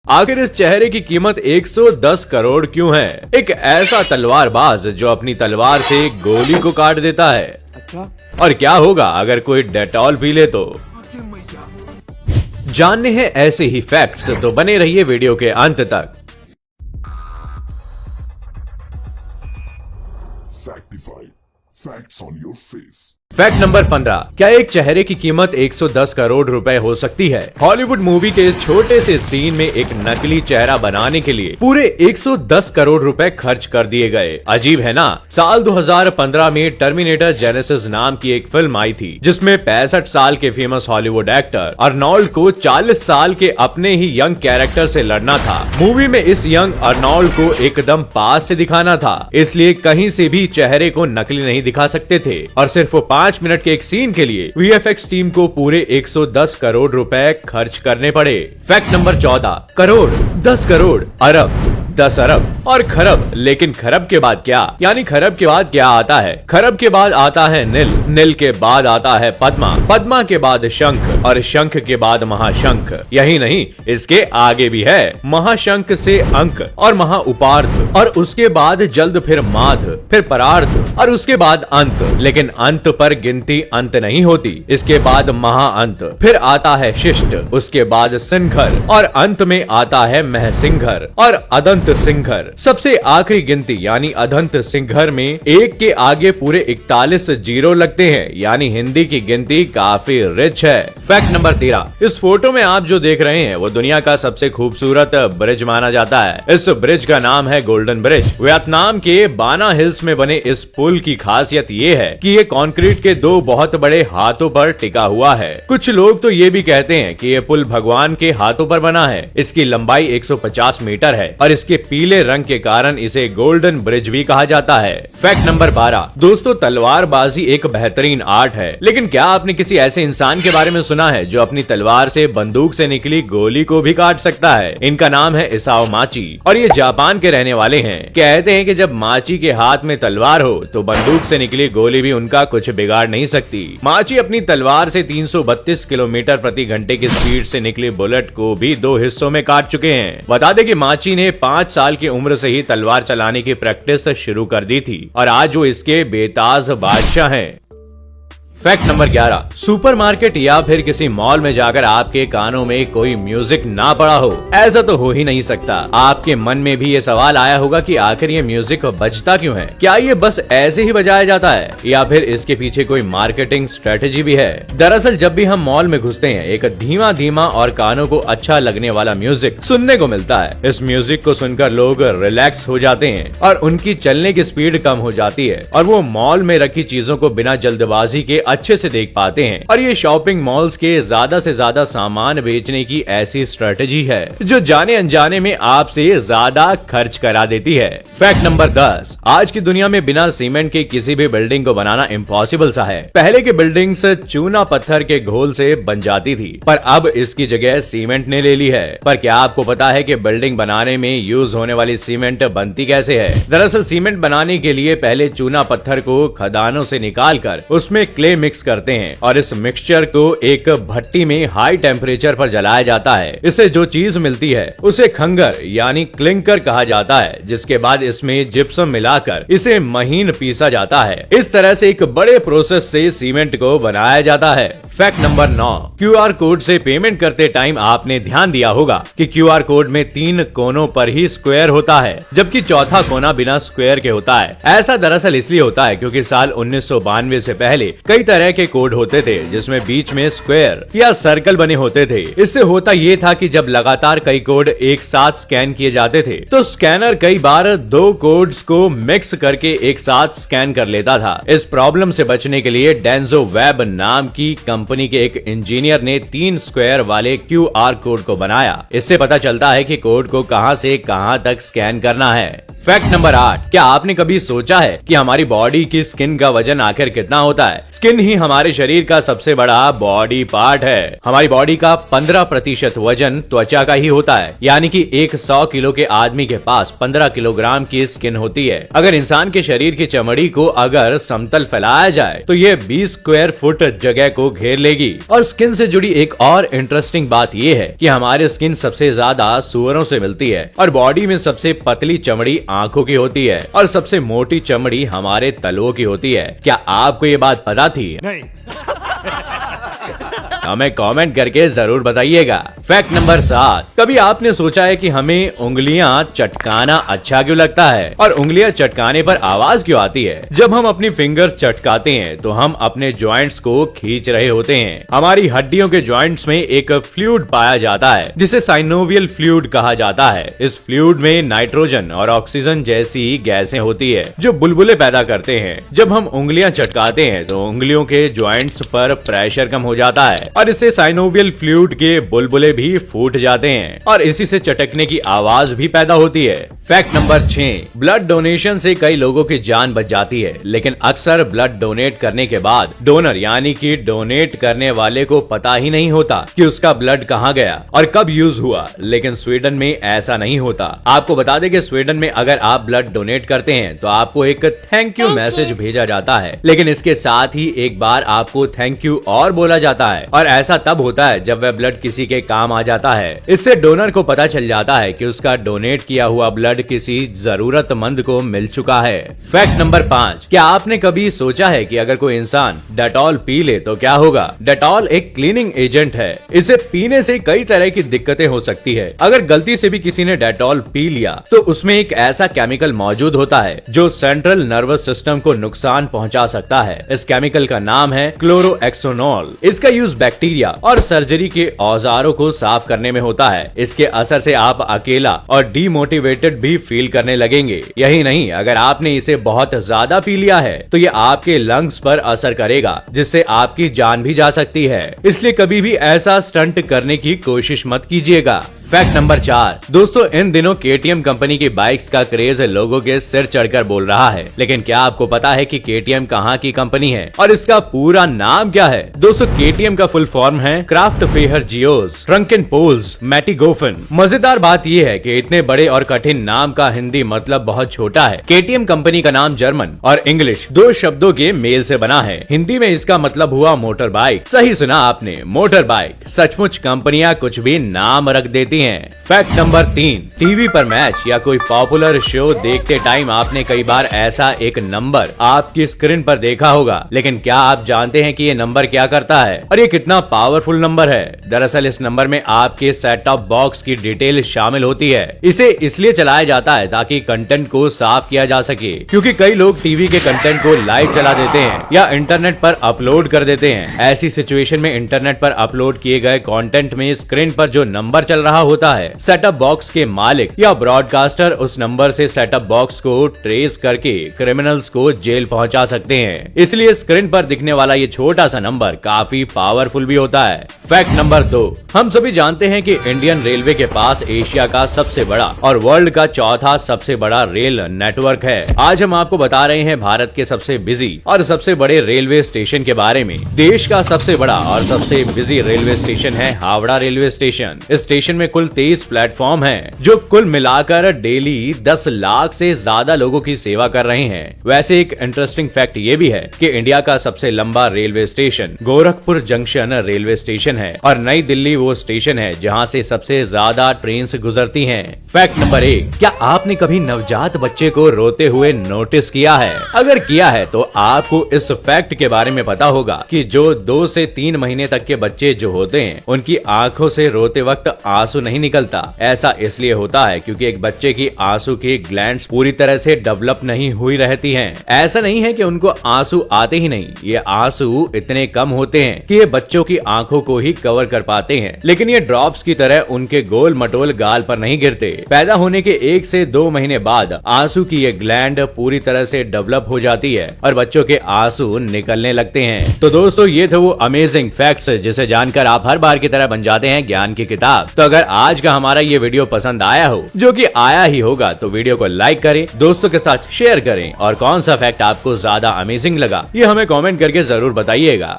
आखिर इस चेहरे की कीमत 110 करोड़ क्यों है? एक ऐसा तलवारबाज जो अपनी तलवार से गोली को काट देता है। अच्छा? और क्या होगा अगर कोई डेटॉल पी ले तो? जानने हैं ऐसे ही फैक्ट्स, तो बने रहिए वीडियो के अंत तक। Facts on your face. Fact number 15। क्या एक चेहरे की कीमत 110 करोड़ रुपए हो सकती है? हॉलीवुड मूवी के इस छोटे से सीन में एक नकली चेहरा बनाने के लिए पूरे 110 करोड़ रुपए खर्च कर दिए गए। अजीब है ना? साल 2015 में टर्मिनेटर जेनेसिस नाम की एक फिल्म आई थी, जिसमें 65 साल के फेमस हॉलीवुड एक्टर अर्नोल्ड को 40 साल के अपने ही यंग कैरेक्टर से लड़ना था। मूवी में इस यंग अर्नोल्ड को एकदम पास से दिखाना था, इसलिए कहीं से भी चेहरे को नकली नहीं दिखा सकते थे और सिर्फ 5 मिनट के एक सीन के लिए वीएफएक्स टीम को पूरे 110 करोड़ रुपए खर्च करने पड़े। Fact number 14। करोड़, 10 करोड़, अरब, 10 अरब और खरब। लेकिन खरब के बाद क्या? यानी खरब के बाद क्या आता है? खरब के बाद आता है नील, नील के बाद आता है पद्मा, पद्मा के बाद शंख और शंख के बाद महाशंख। यही नहीं, इसके आगे भी है। महाशंख से अंक और महा उपार्थ और उसके बाद जल्द फिर माध, फिर परार्थ और उसके बाद अंत। लेकिन अंत पर गिनती अंत नहीं होती। इसके बाद महाअंत, फिर आता है शिष्ट, उसके बाद सिंघर और अंत में आता है महसिंघर और अदंत सिंघर। सबसे आखिरी गिनती यानी अदंत सिंघर में एक के आगे पूरे 41 जीरो लगते हैं, यानी हिंदी की गिनती काफी रिच है। Fact number 13। इस फोटो में आप जो देख रहे हैं वो दुनिया का सबसे खूबसूरत ब्रिज माना जाता है। इस ब्रिज का नाम है गोल्डन ब्रिज। वियतनाम के बाना हिल्स में बने इस पुल की खासियत ये है कि ये कंक्रीट के 2 बहुत बड़े हाथों पर टिका हुआ है। कुछ लोग तो ये भी कहते हैं कि ये पुल भगवान के हाथों पर बना है। इसकी लंबाई 150 मीटर है और इसके पीले रंग के कारण इसे गोल्डन ब्रिज भी कहा जाता है। Fact number 12। दोस्तों, तलवारबाजी एक बेहतरीन आर्ट है, लेकिन क्या आपने किसी ऐसे इंसान के बारे में सुना है जो अपनी तलवार से बंदूक से निकली गोली को भी काट सकता है? इनका नाम है इसाओ माची और ये जापान के रहने वाले हैं। कहते हैं कि जब माची के हाथ में तलवार हो तो बंदूक से निकली गोली भी उनका कुछ बिगाड़ नहीं सकती। माची अपनी तलवार से 332 किलोमीटर प्रति घंटे की स्पीड से निकली बुलेट को भी 2 हिस्सों में काट चुके हैं। बता दें कि माची ने 5 साल की उम्र से ही तलवार चलाने की प्रैक्टिस शुरू कर दी थी और आज वो इसके बेताज बादशाह हैं। Fact number 11। सुपरमार्केट या फिर किसी मॉल में जाकर आपके कानों में कोई म्यूजिक ना पड़ा हो, ऐसा तो हो ही नहीं सकता। आपके मन में भी ये सवाल आया होगा कि आखिर ये म्यूजिक बजता क्यों है? क्या ये बस ऐसे ही बजाया जाता है या फिर इसके पीछे कोई मार्केटिंग स्ट्रेटेजी भी है? दरअसल जब भी हम मॉल में घुसते हैं, एक धीमा धीमा और कानों को अच्छा लगने वाला म्यूजिक सुनने को मिलता है। इस म्यूजिक को सुनकर लोग रिलैक्स हो जाते हैं और उनकी चलने की स्पीड कम हो जाती है और वो मॉल में रखी चीजों को बिना जल्दबाजी के अच्छे से देख पाते हैं। और ये शॉपिंग मॉल्स के ज्यादा से ज्यादा सामान बेचने की ऐसी स्ट्रेटेजी है जो जाने अनजाने में आपसे ज्यादा खर्च करा देती है। Fact number 10। आज की दुनिया में बिना सीमेंट के किसी भी बिल्डिंग को बनाना इम्पॉसिबल सा है। पहले की बिल्डिंग्स चूना पत्थर के घोल से बन जाती थी, पर अब इसकी जगह सीमेंट ने ले ली है। पर क्या आपको पता है कि बिल्डिंग बनाने में यूज होने वाली सीमेंट बनती कैसे है? दरअसल सीमेंट बनाने के लिए पहले चूना पत्थर को खदानों से निकाल कर उसमें क्ले मिक्स करते हैं और इस मिक्सचर को एक भट्टी में हाई टेम्परेचर पर जलाया जाता है। इससे जो चीज मिलती है उसे खंगर यानी क्लिंकर कहा जाता है, जिसके बाद इसमें जिप्सम मिलाकर इसे महीन पीसा जाता है। इस तरह से एक बड़े प्रोसेस से सीमेंट को बनाया जाता है। Fact number 9। क्यूआर कोड से पेमेंट करते टाइम आपने ध्यान दिया होगा कि क्यूआर कोड में 3 कोनों पर ही स्क्वायर होता है, जबकि चौथा कोना बिना स्क्वायर के होता है। ऐसा दरअसल इसलिए होता है क्योंकि साल 1992 से पहले कई तरह के कोड होते थे जिसमें बीच में स्क्वायर या सर्कल बने होते थे। इससे होता ये था कि जब लगातार कई कोड एक साथ स्कैन किए जाते थे तो स्कैनर कई बार 2 कोड्स को मिक्स करके एक साथ स्कैन कर लेता था। इस प्रॉब्लम से बचने के लिए डेंजो वेब नाम की कंपनी के एक इंजीनियर ने 3 स्क्वायर वाले क्यूआर कोड को बनाया। इससे पता चलता है कि कोड को कहां से कहां तक स्कैन करना है। फैक्ट नंबर 8, क्या आपने कभी सोचा है कि हमारी बॉडी की स्किन का वजन आखिर कितना होता है? स्किन ही हमारे शरीर का सबसे बड़ा बॉडी पार्ट है। हमारी बॉडी का 15% वजन त्वचा का ही होता है, यानी कि एक 100 किलो के आदमी के पास 15 किलोग्राम की स्किन होती है। अगर इंसान के शरीर की चमड़ी को अगर समतल फैलाया जाए तो ये 20 स्क्वायर फुट जगह को घेर लेगी। और स्किन से जुड़ी एक और इंटरेस्टिंग बात ये है कि हमारी स्किन सबसे ज्यादा सूअरों से मिलती है और बॉडी में सबसे पतली चमड़ी आंखों की होती है और सबसे मोटी चमड़ी हमारे तलवों की होती है। क्या आपको ये बात पता थी? नहीं। हमें कमेंट करके जरूर बताइएगा। फैक्ट नंबर 7, कभी आपने सोचा है कि हमें उंगलियां चटकाना अच्छा क्यों लगता है और उंगलियां चटकाने पर आवाज क्यों आती है? जब हम अपनी फिंगर्स चटकाते हैं तो हम अपने जॉइंट्स को खींच रहे होते हैं। हमारी हड्डियों के जॉइंट्स में एक फ्लूइड पाया जाता है जिसे साइनोवियल फ्लूइड कहा जाता है। इस फ्लूइड में नाइट्रोजन और ऑक्सीजन जैसी गैसें होती है जो बुलबुले पैदा करते हैं। जब हम उंगलियां चटकाते हैं तो उंगलियों के जॉइंट्स पर प्रेशर कम हो जाता है और इससे साइनोवियल फ्लूइड के बुलबुले भी फूट जाते हैं और इसी से चटकने की आवाज भी पैदा होती है। फैक्ट नंबर 6, ब्लड डोनेशन से कई लोगों की जान बच जाती है, लेकिन अक्सर ब्लड डोनेट करने के बाद डोनर यानी कि डोनेट करने वाले को पता ही नहीं होता कि उसका ब्लड कहां गया और कब यूज हुआ। लेकिन स्वीडन में ऐसा नहीं होता। आपको बता दें कि स्वीडन में अगर आप ब्लड डोनेट करते हैं तो आपको एक थैंक यू मैसेज भेजा जाता है, लेकिन इसके साथ ही एक बार आपको थैंक यू और बोला जाता है और ऐसा तब होता है जब वह ब्लड किसी के काम आ जाता है। इससे डोनर को पता चल जाता है कि उसका डोनेट किया हुआ ब्लड किसी जरूरतमंद को मिल चुका है। फैक्ट नंबर 5, क्या आपने कभी सोचा है कि अगर कोई इंसान डेटॉल पी ले तो क्या होगा? डेटॉल एक क्लीनिंग एजेंट है। इसे पीने से कई तरह की दिक्कतें हो सकती है। अगर गलती से भी किसी ने डेटॉल पी लिया तो उसमें एक ऐसा केमिकल मौजूद होता है जो सेंट्रल नर्वस सिस्टम को नुकसान पहुंचा सकता है। इस केमिकल का नाम है क्लोरोएक्सोनॉल। इसका यूज बैक्टीरिया और सर्जरी के औजारों को साफ करने में होता है। इसके असर से आप अकेला और डीमोटिवेटेड भी फील करने लगेंगे। यही नहीं, अगर आपने इसे बहुत ज्यादा पी लिया है तो ये आपके लंग्स पर असर करेगा जिससे आपकी जान भी जा सकती है। इसलिए कभी भी ऐसा स्टंट करने की कोशिश मत कीजिएगा। फैक्ट नंबर 4, दोस्तों इन दिनों KTM कंपनी की बाइक्स का क्रेज लोगों के सिर चढ़कर बोल रहा है, लेकिन क्या आपको पता है कि KTM कहाँ की कंपनी है और इसका पूरा नाम क्या है? दोस्तों KTM का फुल फॉर्म है क्राफ्ट फेहर जियोस ट्रंकन पोल्स मैटिगोफन। मजेदार बात यह है कि इतने बड़े और कठिन नाम का हिंदी मतलब बहुत छोटा है। KTM कंपनी का नाम जर्मन और इंग्लिश 2 शब्दों के मेल से बना है। हिंदी में इसका मतलब हुआ मोटर बाइक। सही सुना आपने, मोटर बाइक। सचमुच कंपनियां कुछ भी नाम रख देती हैं। फैक्ट नंबर 3, टीवी पर मैच या कोई पॉपुलर शो देखते टाइम आपने कई बार ऐसा एक नंबर आपकी स्क्रीन पर देखा होगा, लेकिन क्या आप जानते हैं कि ये नंबर क्या करता है और ये कितना पावरफुल नंबर है? दरअसल इस नंबर में आपके सेट टॉप बॉक्स की डिटेल शामिल होती है। इसे इसलिए चलाया जाता है ताकि कंटेंट को साफ किया जा सके, क्योंकि कई लोग टीवी के कंटेंट को लाइव चला देते हैं या इंटरनेट पर अपलोड कर देते हैं। ऐसी सिचुएशन में इंटरनेट पर अपलोड किए गए कंटेंट में स्क्रीन पर जो नंबर चल रहा होता है, सेटअप बॉक्स के मालिक या ब्रॉडकास्टर उस नंबर से सेटअप बॉक्स को ट्रेस करके क्रिमिनल्स को जेल पहुंचा सकते हैं। इसलिए स्क्रीन पर दिखने वाला ये छोटा सा नंबर काफी पावरफुल भी होता है। फैक्ट नंबर 2, हम सभी जानते हैं कि इंडियन रेलवे के पास एशिया का सबसे बड़ा और वर्ल्ड का चौथा सबसे बड़ा रेल नेटवर्क है। आज हम आपको बता रहे हैं भारत के सबसे बिजी और सबसे बड़े रेलवे स्टेशन के बारे में। देश का सबसे बड़ा और सबसे बिजी रेलवे स्टेशन है हावड़ा रेलवे स्टेशन। इस स्टेशन में कुल 23 प्लेटफॉर्म हैं, जो कुल मिलाकर डेली 10 लाख से ज्यादा लोगों की सेवा कर रहे हैं। वैसे एक इंटरेस्टिंग फैक्ट ये भी है कि इंडिया का सबसे लंबा railway station Gorakhpur junction railway station है और नई दिल्ली वो स्टेशन है जहां से सबसे ज्यादा ट्रेन गुजरती हैं। फैक्ट नंबर 1, क्या आपने कभी नवजात बच्चे को रोते हुए नोटिस किया है? अगर किया है तो आपको इस फैक्ट के बारे में पता होगा कि जो 2 से 3 महीने तक के बच्चे जो होते हैं उनकी आंखों से रोते वक्त आंसू नहीं निकलता। ऐसा इसलिए होता है क्योंकि एक बच्चे की आंसू की ग्लैंड्स पूरी तरह से डेवलप नहीं हुई रहती हैं। ऐसा नहीं है कि उनको आंसू आते ही नहीं, ये आंसू इतने कम होते हैं कि ये बच्चों की आंखों को ही कवर कर पाते हैं, लेकिन ये ड्रॉप्स की तरह उनके गोल मटोल गाल पर नहीं गिरते। पैदा होने के 1 से 2 महीने बाद आंसू की ये ग्लैंड पूरी तरह से डेवलप हो जाती है और बच्चों के आंसू निकलने लगते हैं। तो दोस्तों ये थे वो अमेजिंग फैक्ट्स जिसे जानकर आप हर बार की तरह बन जाते हैं ज्ञान की किताब। तो अगर आज का हमारा ये वीडियो पसंद आया हो, जो कि आया ही होगा, तो वीडियो को लाइक करें, दोस्तों के साथ शेयर करें और कौन सा फैक्ट आपको ज्यादा अमेजिंग लगा ये हमें कमेंट करके जरूर बताइएगा।